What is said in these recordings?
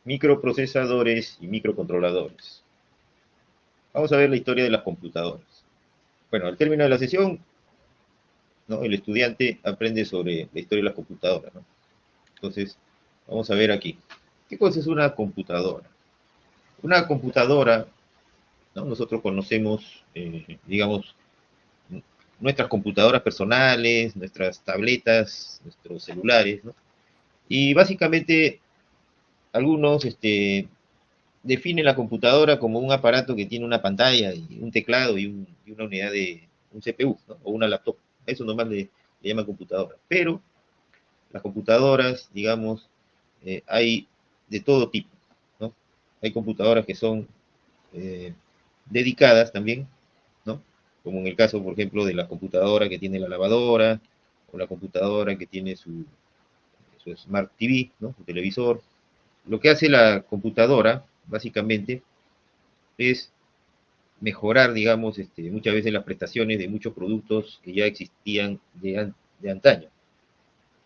Microprocesadores y microcontroladores. Vamos a ver la historia de las computadoras. Bueno, al término de la sesión, ¿no? El estudiante aprende sobre la historia de las computadoras, ¿no? Entonces, vamos a ver aquí. ¿Qué cosa es una computadora? Una computadora, ¿no? Nosotros conocemos, digamos, nuestras computadoras personales, nuestras tabletas, nuestros celulares, ¿no? Y básicamente algunos definen la computadora como un aparato que tiene una pantalla y un teclado y una unidad de un CPU, ¿no? O una laptop. Eso nomás le llaman computadora. Pero las computadoras, digamos, hay de todo tipo, ¿no? Hay computadoras que son eh, dedicadas también, ¿no? Como en el caso, por ejemplo, de la computadora que tiene la lavadora, o la computadora que tiene su Smart TV, ¿no? Su televisor. Lo que hace la computadora, básicamente, es mejorar, digamos, muchas veces las prestaciones de muchos productos que ya existían de antaño,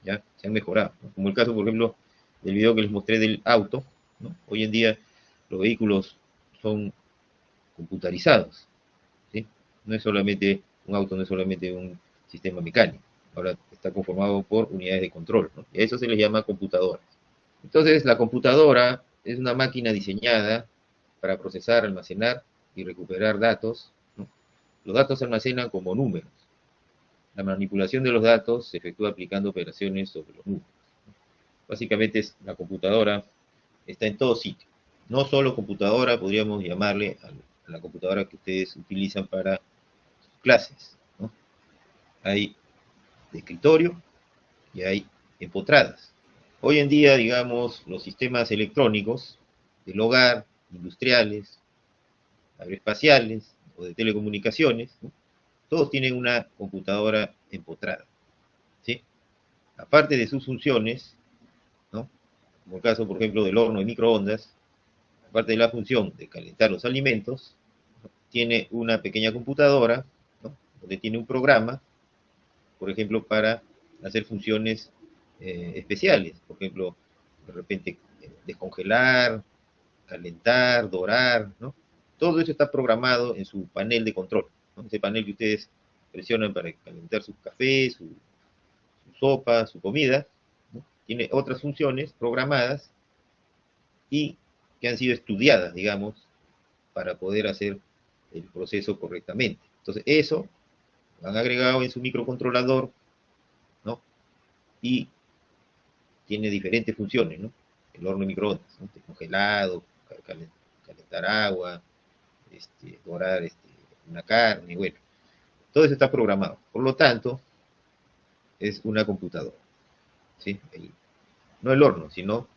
¿ya? Se han mejorado, ¿no? Como el caso, por ejemplo, del video que les mostré del auto, ¿no? Hoy en día los vehículos son computarizados, ¿sí? No es solamente un auto, no es solamente un sistema mecánico, ahora está conformado por unidades de control, ¿no? Y a eso se les llama computadoras. Entonces, la computadora es una máquina diseñada para procesar, almacenar y recuperar datos, ¿no? Los datos se almacenan como números. La manipulación de los datos se efectúa aplicando operaciones sobre los números. Básicamente la computadora está en todo sitio. No solo computadora, podríamos llamarle a la computadora que ustedes utilizan para sus clases, ¿no? Hay de escritorio y hay empotradas. Hoy en día, digamos, los sistemas electrónicos del hogar, industriales, aeroespaciales o de telecomunicaciones, ¿no? Todos tienen una computadora empotrada, ¿sí? Aparte de sus funciones, ¿no? Como el caso, por ejemplo, del horno de microondas, aparte de la función de calentar los alimentos, ¿no? Tiene una pequeña computadora, ¿no? Donde tiene un programa, por ejemplo, para hacer funciones especiales, por ejemplo, de repente descongelar, calentar, dorar, ¿no? Todo eso está programado en su panel de control, ¿no? Ese panel que ustedes presionan para calentar su café, su sopa, su comida, ¿no? Tiene otras funciones programadas y que han sido estudiadas, digamos, para poder hacer el proceso correctamente. Entonces, eso lo han agregado en su microcontrolador, ¿no? Y tiene diferentes funciones, ¿no? El horno de microondas, ¿no? Congelado, calentar agua, dorar una carne, bueno, todo eso está programado. Por lo tanto, es una computadora, ¿sí? No el horno, sino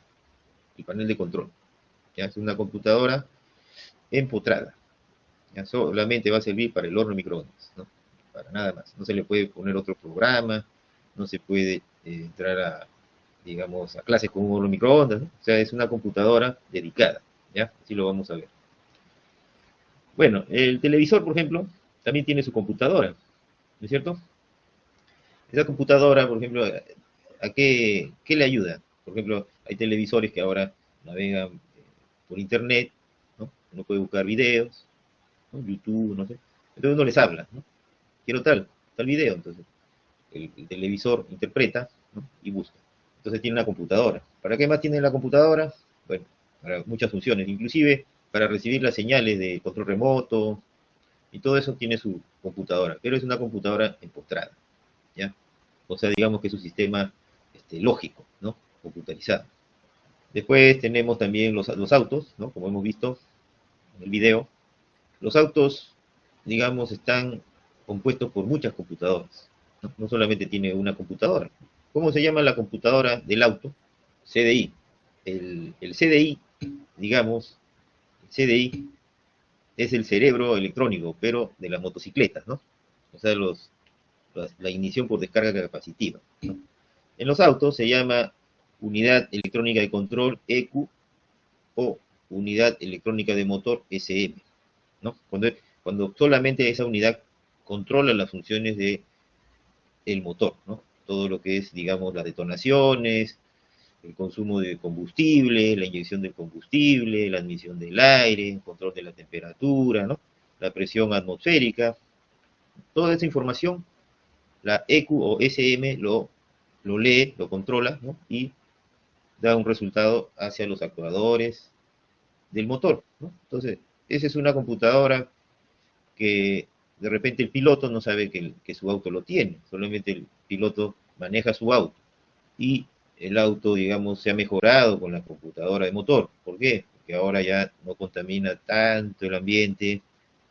el panel de control. ¿Ya? Es una computadora empotrada. ¿Ya? Solamente va a servir para el horno de microondas, ¿no? Para nada más. No se le puede poner otro programa, no se puede entrar a, digamos, a clases con un horno de microondas, ¿no? O sea, es una computadora dedicada, ¿ya? Así lo vamos a ver. Bueno, el televisor, por ejemplo, también tiene su computadora, ¿no es cierto? Esa computadora, por ejemplo, ¿a qué le ayuda? Por ejemplo, hay televisores que ahora navegan por internet, ¿no? Uno puede buscar videos, ¿no? YouTube, no sé. Entonces uno les habla, ¿no? Quiero tal video. Entonces el televisor interpreta, ¿no? Y busca. Entonces tiene una computadora. ¿Para qué más tiene la computadora? Bueno, para muchas funciones, inclusive para recibir las señales de control remoto y todo eso tiene su computadora, pero es una computadora empotrada, ¿ya? O sea, digamos que es un sistema lógico, ¿no? Computarizado. Después tenemos también los autos, ¿no? Como hemos visto en el video. Los autos, digamos, están compuestos por muchas computadoras, ¿no? No solamente tiene una computadora. ¿Cómo se llama la computadora del auto? CDI. El CDI, digamos, el CDI es el cerebro electrónico, pero de las motocicletas, ¿no? O sea, la ignición por descarga capacitiva, ¿no? En los autos se llama unidad electrónica de control EQ o unidad electrónica de motor SM, ¿no? Cuando solamente esa unidad controla las funciones del motor, ¿no? Todo lo que es, digamos, las detonaciones, el consumo de combustible, la inyección del combustible, la admisión del aire, el control de la temperatura, ¿no? La presión atmosférica. Toda esa información, la EQ o SM lo lee, lo controla, ¿no? Y da un resultado hacia los actuadores del motor, ¿no? Entonces, esa es una computadora que de repente el piloto no sabe que su auto lo tiene, solamente el piloto maneja su auto y el auto, digamos, se ha mejorado con la computadora de motor. ¿Por qué? Porque ahora ya no contamina tanto el ambiente,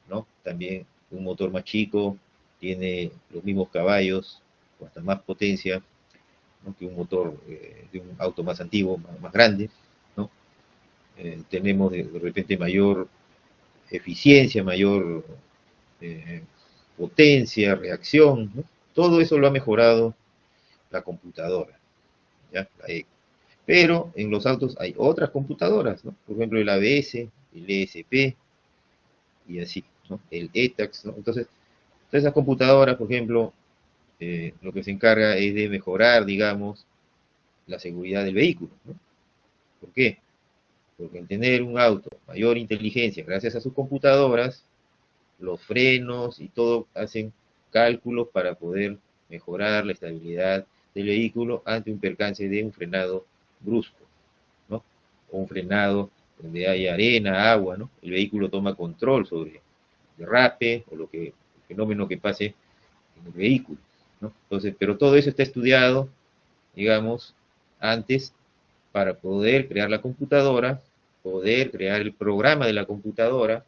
¿no? También un motor más chico tiene los mismos caballos o hasta más potencia, ¿no? Que un motor de un auto más antiguo, más grande, ¿no? Tenemos de repente mayor eficiencia, mayor eh, potencia, reacción, ¿no? Todo eso lo ha mejorado la computadora, ¿ya? La ECO. Pero en los autos hay otras computadoras, ¿no? Por ejemplo, el ABS, el ESP y así, ¿no? El ETAX, ¿no? Entonces, todas esas computadoras, por ejemplo, lo que se encarga es de mejorar, digamos, la seguridad del vehículo, ¿no? ¿Por qué? Porque al tener un auto mayor inteligencia gracias a sus computadoras, los frenos y todo hacen cálculos para poder mejorar la estabilidad del vehículo ante un percance de un frenado brusco, ¿no? O un frenado donde hay arena, agua, ¿no? El vehículo toma control sobre el derrape o el fenómeno que pase en el vehículo, ¿no? Entonces, pero todo eso está estudiado, digamos, antes para poder crear la computadora, poder crear el programa de la computadora,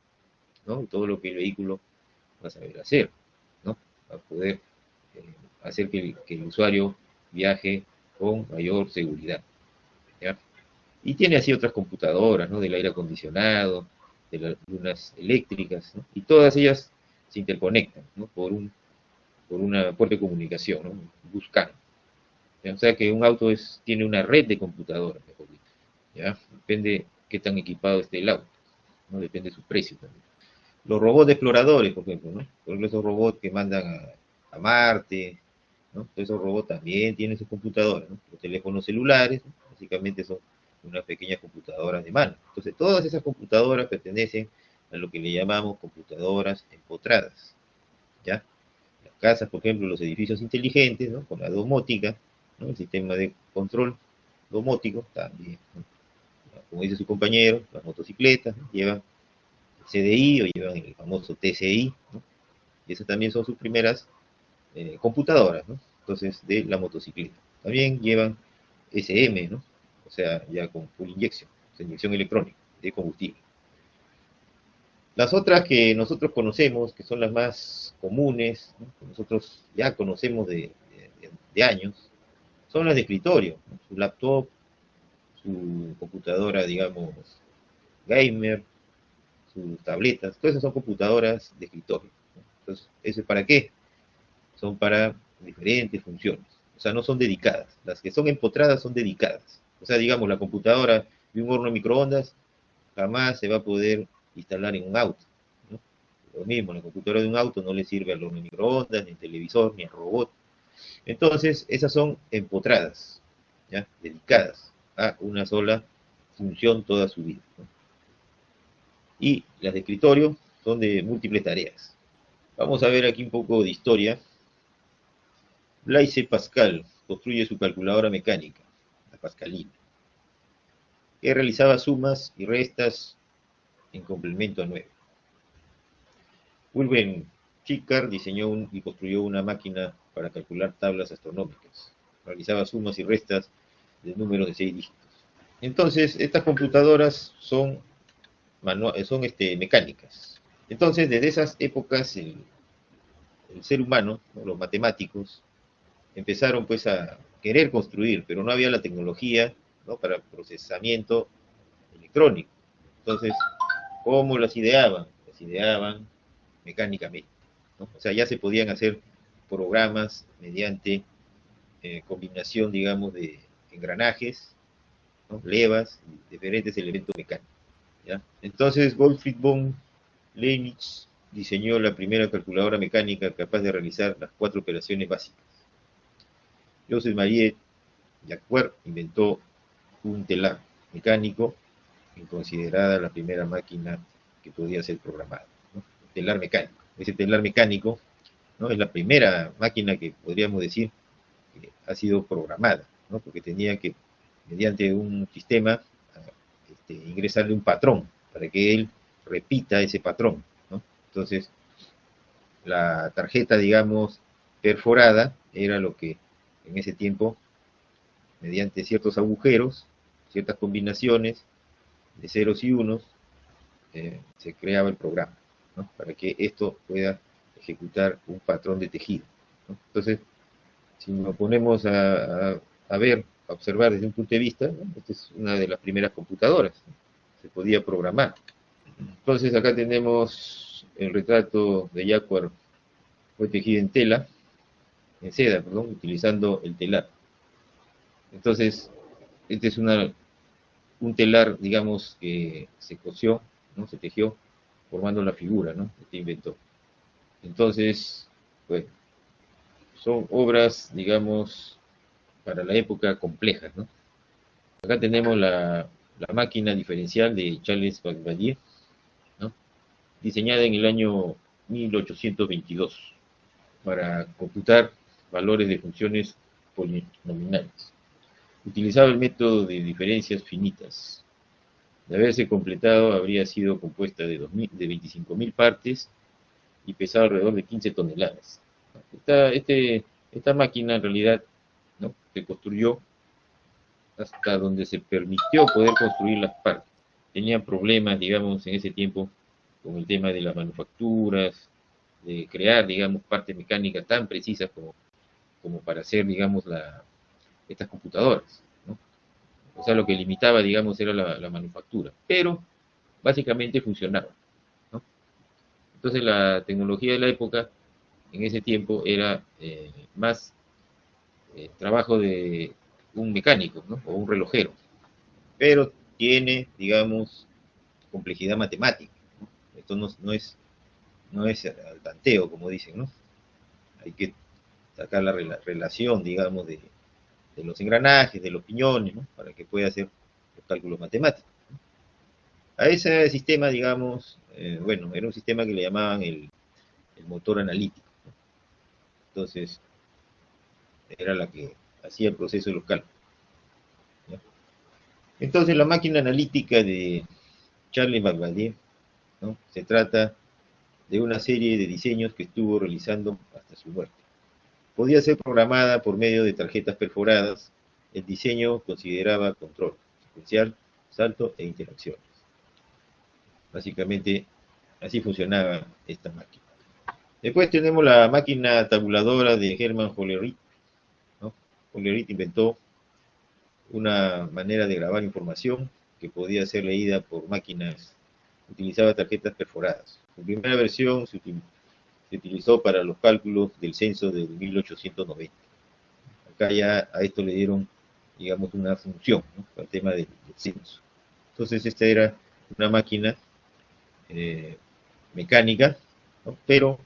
¿no? Y todo lo que el vehículo va a saber hacer, ¿no? Para poder eh, hacer que el usuario viaje con mayor seguridad, ¿ya? Y tiene así otras computadoras, ¿no? Del aire acondicionado, de las lunas eléctricas, ¿no? Y todas ellas se interconectan, ¿no? Por una puerta de comunicación, ¿no? Buscar. O sea que un auto tiene una red de computadoras, mejor dicho, ¿ya? Depende qué tan equipado esté el auto, ¿no? Depende de su precio también. Los robots de exploradores, por ejemplo, ¿no? Por ejemplo, esos robots que mandan a Marte, ¿no? Esos robots también tienen sus computadoras, ¿no? Los teléfonos celulares, ¿no? Básicamente son unas pequeñas computadoras de mano. Entonces, todas esas computadoras pertenecen a lo que le llamamos computadoras empotradas, ¿ya? Las casas, por ejemplo, los edificios inteligentes, ¿no? Con la domótica, ¿no? El sistema de control domótico también, ¿no? Como dice su compañero, las motocicletas, ¿no? Llevan CDI o llevan el famoso TCI, ¿no? Y esas también son sus primeras computadoras, ¿no? Entonces, de la motocicleta. También llevan SM, ¿no? O sea, ya con full inyección, o sea, inyección electrónica de combustible. Las otras que nosotros conocemos, que son las más comunes, ¿no? Que nosotros ya conocemos de años, son las de escritorio, ¿no? Su laptop, su computadora, digamos, gamer, sus tabletas, todas esas son computadoras de escritorio, ¿no? Entonces, ¿eso es para qué? Son para diferentes funciones. O sea, no son dedicadas. Las que son empotradas son dedicadas. O sea, digamos, la computadora de un horno de microondas jamás se va a poder instalar en un auto, ¿no? Lo mismo, la computadora de un auto no le sirve al horno de microondas, ni al televisor, ni al robot. Entonces, esas son empotradas, ¿ya? Dedicadas a una sola función toda su vida, ¿no? Y las de escritorio son de múltiples tareas. Vamos a ver aquí un poco de historia. Blaise Pascal construye su calculadora mecánica, la Pascalina, que realizaba sumas y restas en complemento a 9. Wilhelm Schicker diseñó y construyó una máquina para calcular tablas astronómicas. Realizaba sumas y restas de números de 6 dígitos. Entonces, estas computadoras son mecánicas. Entonces, desde esas épocas, el ser humano, ¿no? Los matemáticos, empezaron pues a querer construir, pero no había la tecnología, ¿no? Para procesamiento electrónico. Entonces, ¿cómo las ideaban? Las ideaban mecánicamente, ¿no? O sea, ya se podían hacer programas mediante combinación, digamos, de engranajes, ¿no? Levas, diferentes elementos mecánicos, ¿ya? Entonces, Gottfried von Leibniz diseñó la primera calculadora mecánica capaz de realizar las 4 operaciones básicas. Joseph Marie Jacquard inventó un telar mecánico, y considerada la primera máquina que podía ser programada, ¿no? El telar mecánico. Ese telar mecánico, ¿no?, es la primera máquina que podríamos decir que ha sido programada, ¿no?, porque tenía que, mediante un sistema, ingresarle un patrón para que él repita ese patrón, ¿no? Entonces, la tarjeta, digamos, perforada era lo que en ese tiempo, mediante ciertos agujeros, ciertas combinaciones de ceros y unos, se creaba el programa, ¿no?, para que esto pueda ejecutar un patrón de tejido, ¿no? Entonces, si nos ponemos a ver, a observar desde un punto de vista, ¿no?, esta es una de las primeras computadoras, ¿no?, se podía programar. Entonces acá tenemos el retrato de Jacquard, fue tejido en tela, en seda, perdón, utilizando el telar. Entonces, este es un telar, digamos, que se cosió, ¿no?, se tejió, formando la figura, ¿no?, este inventor. Entonces, pues, son obras, digamos, para la época complejas, ¿no? Acá tenemos la máquina diferencial de Charles Babbage, ¿no?, diseñada en el año 1822 para computar valores de funciones polinomiales. Utilizaba el método de diferencias finitas. De haberse completado, habría sido compuesta de 25.000 partes y pesaba alrededor de 15 toneladas. Esta máquina, en realidad, ¿no?, se construyó hasta donde se permitió poder construir las partes. Tenían problemas, digamos, en ese tiempo con el tema de las manufacturas, de crear, digamos, partes mecánicas tan precisas como para hacer, digamos, estas computadoras, ¿no? O sea, lo que limitaba, digamos, era la manufactura, pero básicamente funcionaba, ¿no? Entonces la tecnología de la época en ese tiempo era más trabajo de un mecánico, ¿no?, o un relojero, pero tiene, digamos, complejidad matemática, ¿no? Esto no es al tanteo, como dicen, ¿no? Hay que sacar la relación, digamos, de los engranajes, de los piñones, ¿no?, para que pueda hacer los cálculos matemáticos. A ese sistema, digamos, bueno, era un sistema que le llamaban el motor analítico, ¿no? Entonces, era la que hacía el proceso de los cálculos, ¿ya? Entonces, la máquina analítica de Charles Babbage, ¿no?, se trata de una serie de diseños que estuvo realizando hasta su muerte. Podía ser programada por medio de tarjetas perforadas. El diseño consideraba control secuencial, salto e interacciones. Básicamente, así funcionaba esta máquina. Después tenemos la máquina tabuladora de Hermann Hollerith, ¿no? Hollerith inventó una manera de grabar información que podía ser leída por máquinas. Utilizaba tarjetas perforadas. Su primera versión se utilizó para los cálculos del censo de 1890. Acá ya a esto le dieron, digamos, una función, ¿no?, para el tema del censo. Entonces esta era una máquina mecánica, ¿no?, pero,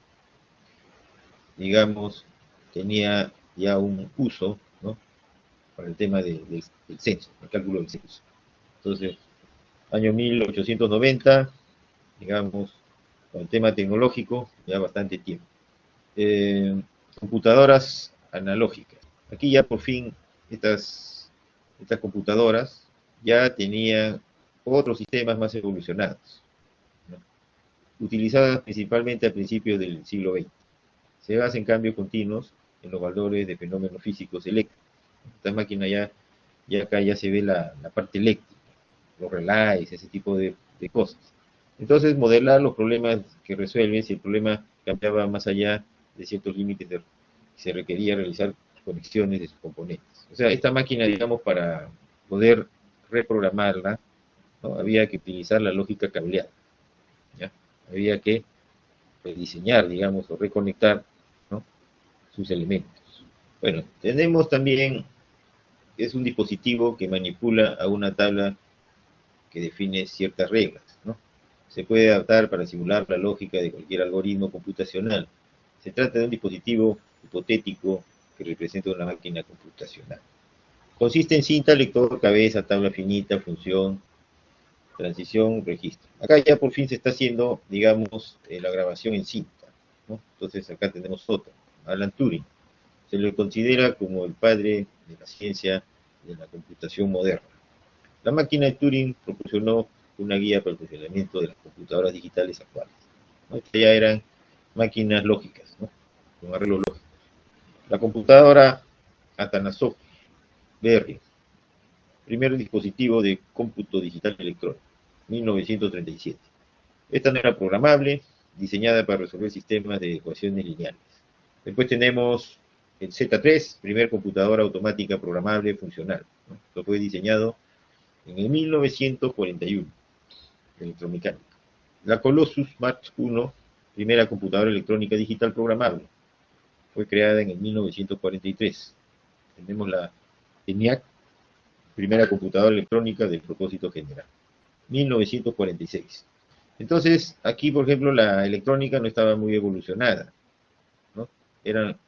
digamos, tenía ya un uso, ¿no?, para el tema del censo, el cálculo del censo. Entonces, año 1890, digamos, con el tema tecnológico, ya bastante tiempo. Computadoras analógicas. Aquí ya por fin estas computadoras ya tenían otros sistemas más evolucionados, ¿no?, utilizadas principalmente a principios del siglo XX. Se basa en cambios continuos en los valores de fenómenos físicos eléctricos. Esta máquina ya acá ya se ve la parte eléctrica, los relays, ese tipo de cosas. Entonces, modelar los problemas que resuelven, si el problema cambiaba más allá de ciertos límites, se requería realizar conexiones de sus componentes. O sea, esta máquina, digamos, para poder reprogramarla, ¿no?, había que utilizar la lógica cableada, ¿ya? Había que rediseñar, digamos, o reconectar, ¿no?, sus elementos. Bueno, tenemos también, es un dispositivo que manipula a una tabla que define ciertas reglas, ¿no? Se puede adaptar para simular la lógica de cualquier algoritmo computacional. Se trata de un dispositivo hipotético que representa una máquina computacional. Consiste en cinta, lector, cabeza, tabla finita, función, transición, registro. Acá ya por fin se está haciendo, digamos, la grabación en cinta, ¿no? Entonces acá tenemos otro, Alan Turing. Se le considera como el padre de la ciencia de la computación moderna. La máquina de Turing proporcionó una guía para el funcionamiento de las computadoras digitales actuales, ¿no? Estas ya eran máquinas lógicas, ¿no? Con arreglo lógico. La computadora Atanasov Berry, primer dispositivo de cómputo digital electrónico, 1937. Esta no era programable, diseñada para resolver sistemas de ecuaciones lineales. Después tenemos el Z3, primer computadora automática programable funcional, ¿no? Esto fue diseñado en el 1941, electromecánica. La Colossus Mark I, primera computadora electrónica digital programable, fue creada en el 1943. Tenemos la ENIAC, primera computadora electrónica de propósito general, 1946. Entonces, aquí, por ejemplo, la electrónica no estaba muy evolucionada, ¿no?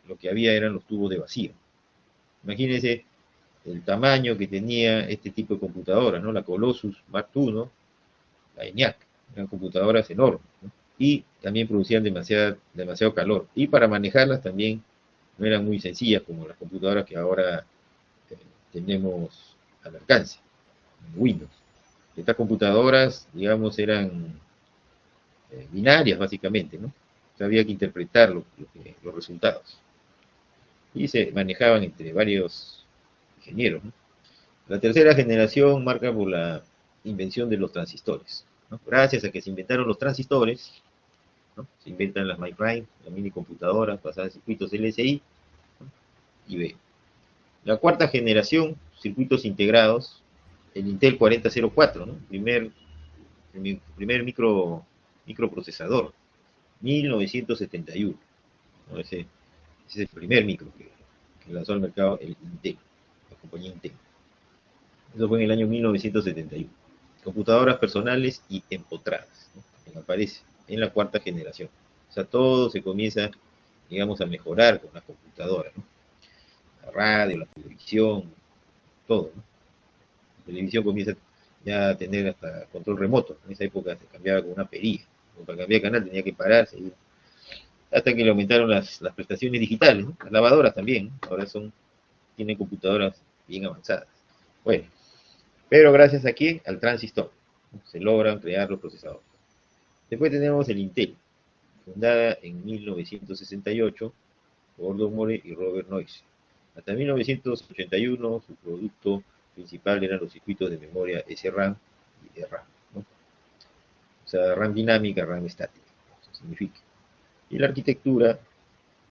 Lo que había eran los tubos de vacío. Imagínense el tamaño que tenía este tipo de computadoras, ¿no? La Colossus Mark I, la ENIAC, eran computadoras enormes, ¿no? Y también producían demasiado calor. Y para manejarlas también no eran muy sencillas como las computadoras que ahora eh, tenemos al alcance, en Windows. Estas computadoras, digamos, eran binarias básicamente, ¿no? O sea, había que interpretar los resultados. Y se manejaban entre varios ingenieros, ¿no? La tercera generación marca por la invención de los transistores, ¿no? Gracias a que se inventaron los transistores, ¿no? Se inventan las mainframe, las mini computadoras basadas en circuitos LSI, ¿no? Y B. La cuarta generación, circuitos integrados, el Intel 4004, ¿no? Primer microprocesador, 1971, ¿no? Ese es el primer micro que lanzó al mercado el Intel, la compañía Intel. Eso fue en el año 1971. Computadoras personales y empotradas, ¿no? Que aparece en la cuarta generación. O sea, todo se comienza, digamos, a mejorar con las computadoras, ¿no? La radio, la televisión, todo, ¿no? La televisión comienza ya a tener hasta control remoto. En esa época se cambiaba con una perilla. Para cambiar de canal tenía que pararse. Hasta que le aumentaron las prestaciones digitales, ¿no? Las lavadoras también, ¿no? Ahora tienen computadoras bien avanzadas. Bueno, pero gracias aquí al transistor, ¿no? Se logran crear los procesadores. Después tenemos el Intel, fundada en 1968 por Gordon Moore y Robert Noyce. Hasta 1981 su producto principal eran los circuitos de memoria SRAM y DRAM, ¿no? O sea, RAM dinámica, RAM estática, eso significa. Y la arquitectura